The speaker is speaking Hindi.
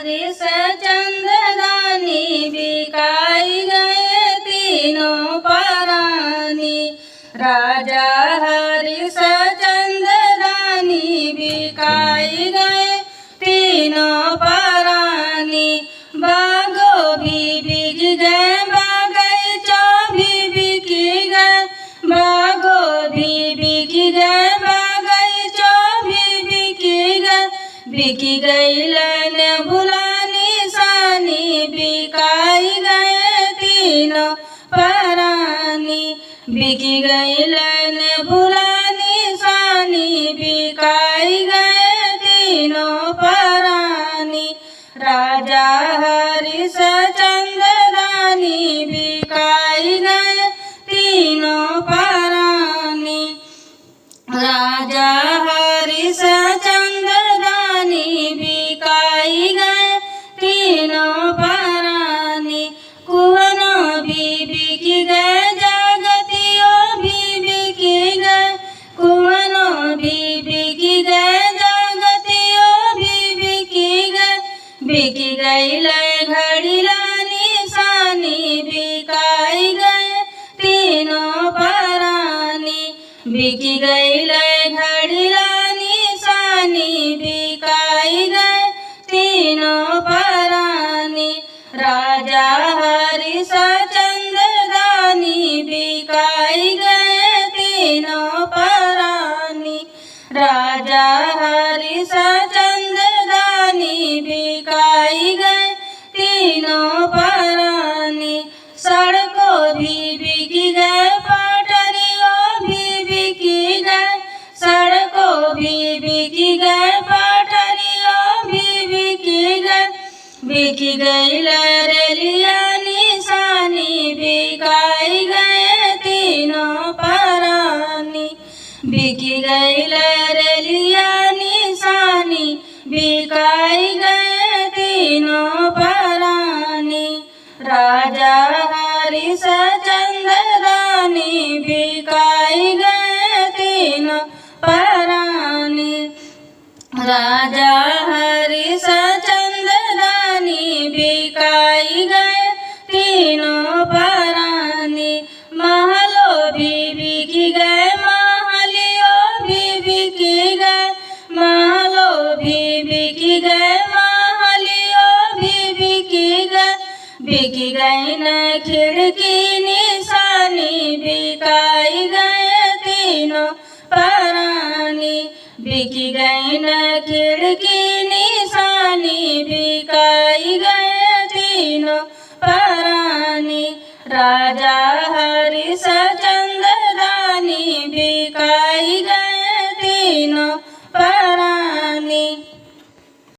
हरिश चंददानी बिकाई गए तीनों परानी। राजा हरिश चंददानी बिकाई गए तीनों परानी। बागो भी बिक गए बागीचो भी बिक गए, बागो भी बिक गए बागीचो भी बिक गए। बिक गई लन भुलानी सानी बिकाई गए तीनों परानी। बिक गई लन भुलानी सानी बिकाई गए तीनों परानी। राजा हरिश चंददानी बिकाई गए तीनों परानी। राजा हरिश चंददानी बिकाई गए तीनों परानी। कुवनो भी बिक गए जगतियो भी बिक गए, कुवनो भी बिक गए जगतियो भी बिक गए। बिक गई लय घड़ी लानी सानी बिकाई गए तीनों परानी। बिक गई लय घड़ी लानी सानी बिकाई गए तीनों परानी। राजा हरिश चंददानी बिकाई गए तीनों परानी। राजा हरिश चंददानी बिकाई गए तीनों परानी। सड़कों भी बिक गए पटरियों भी बिक गए, सड़कों भी बिक गए पटरियों भी बिक गए। बिक गई रेलिया निशानी बिकाई गए तीनों परानी। बिक गई रेलिया निशानी बिकाई गए तीनों परानी। राजा हरिश चंददानी बिकाई गए तीनों परानी। राजा हरिश चंददानी बिकाई गए तीनों परानी। महलों भी बिक गए महलियों भी बिक गए, महलों भी बिक गए महलियों भी बिक गए। बिक गई न खिड़की निशानी बिकाई गए तीनों परानी। बिक गई न खिड़की निशानी बिकाई गए तीनों परानी। राजा हरिश चंददानी बिकाई